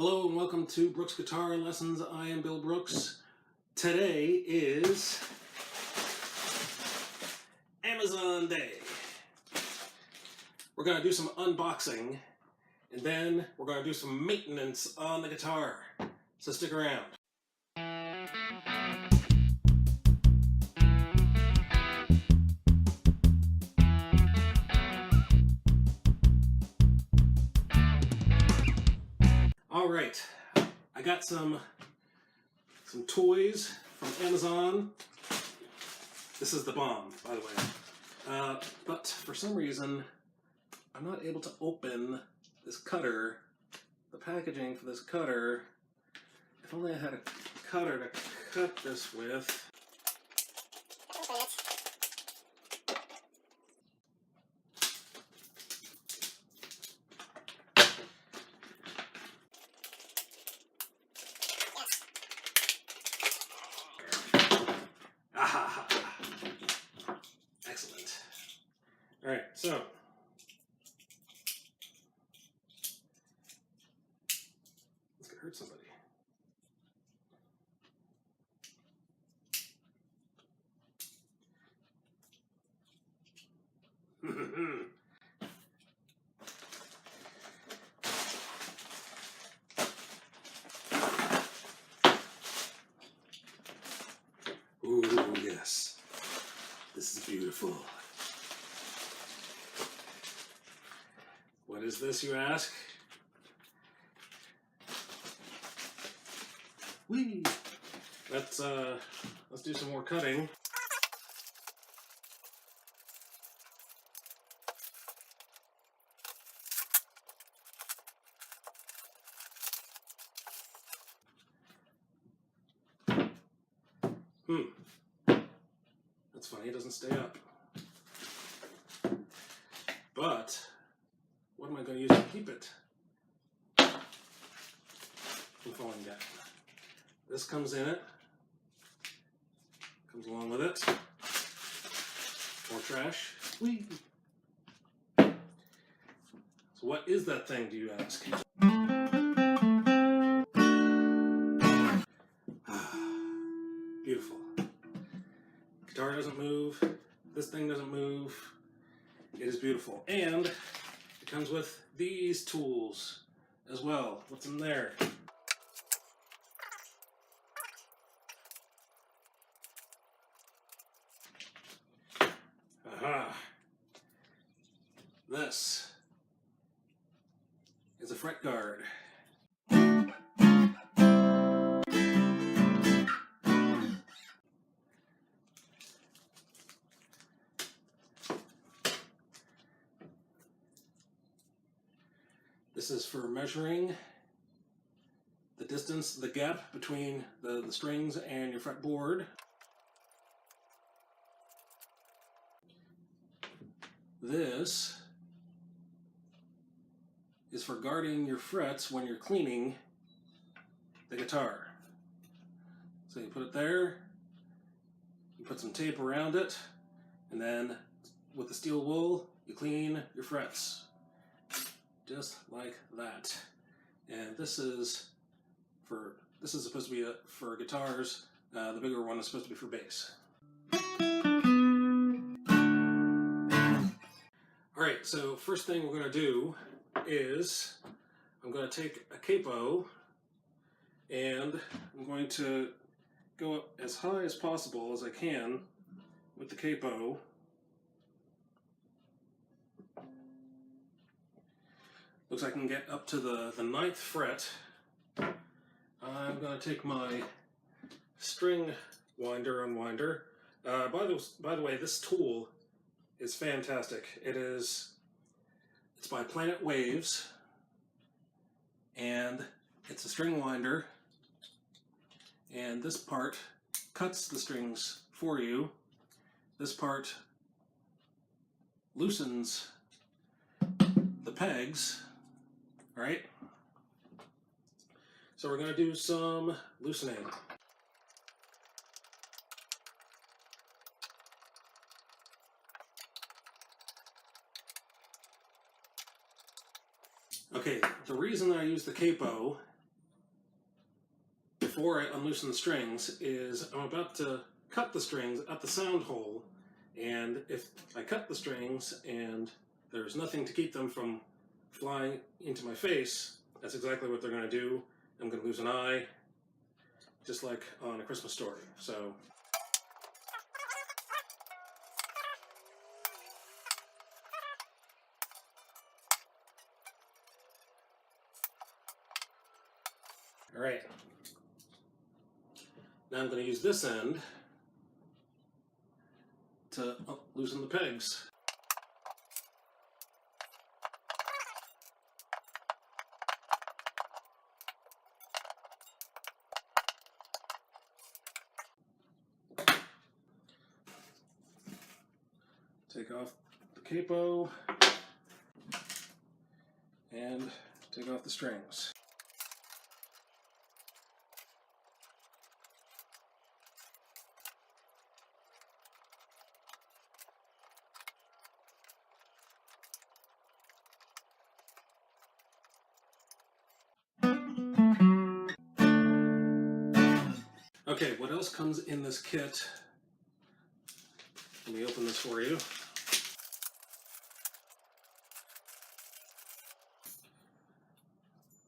Hello and welcome to Brooks Guitar Lessons. I am Bill Brooks. Today is Amazon Day. We're going to do some unboxing and then we're going to do some maintenance on the guitar. So stick around. All right, I got some toys from Amazon. This is the bomb, by the way. But for some reason, I'm not able to open this cutter, the packaging for this cutter. If only I had a cutter to cut this with. Excellent. All right, so this could hurt somebody. Ooh, yes. This is beautiful. What is this, you ask? Whee! Let's do some more cutting. That's funny, it doesn't stay up. But what am I going to use to keep it from falling down? This comes in it, comes along with it. More trash. Whee! So what is that thing, do you ask? Beautiful. Guitar doesn't move. This thing doesn't move. It is beautiful. And it comes with these tools as well. What's in there? Aha! This is a fret guard. This is for measuring the distance, the gap between the strings and your fretboard. This is for guarding your frets when you're cleaning the guitar. So you put it there, you put some tape around it, and then with the steel wool, you clean your frets. Just like that. And this is supposed to be for guitars. The bigger one is supposed to be for bass. Alright, so first thing we're going to do is I'm going to take a capo and I'm going to go up as high as possible as I can with the capo. Looks like I can get up to the 9th fret. I'm going to take my string winder unwinder. By the way, this tool is fantastic. It's by Planet Waves, and it's a string winder, and this part cuts the strings for you. This part loosens the pegs. All right, so we're going to do some loosening. Okay, the reason I use the capo before I unloosen the strings is I'm about to cut the strings at the sound hole, and if I cut the strings and there's nothing to keep them from flying into my face, that's exactly what they're going to do. I'm going to lose an eye, just like on A Christmas Story. So all right, now I'm going to use this end to loosen the pegs. Take off the capo and take off the strings. Okay, what else comes in this kit? Let me open this for you.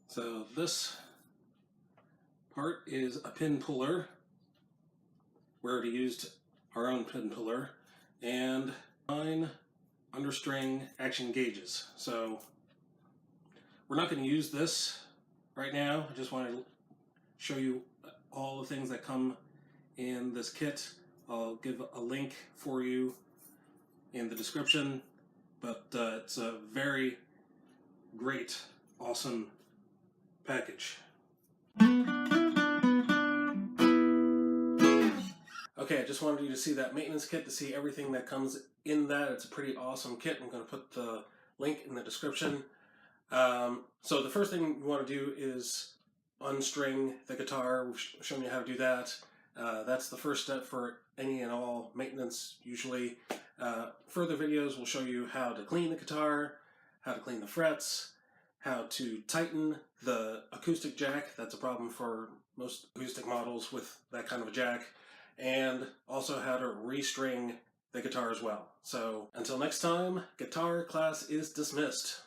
So this part is a pin puller. We already used our own pin puller, and 9 understring action gauges. So we're not going to use this right now. I just wanted to show you all the things that come in this kit. I'll give a link for you in the description, but it's a very great, awesome package. Okay, I just wanted you to see that maintenance kit, to see everything that comes in that. It's a pretty awesome kit. I'm going to put the link in the description. So the first thing you want to do is unstring the guitar. We've shown you how to do that. That's the first step for any and all maintenance usually. Further videos will show you how to clean the guitar, how to clean the frets, how to tighten the acoustic jack. That's a problem for most acoustic models with that kind of a jack. And also how to restring the guitar as well. So until next time, guitar class is dismissed.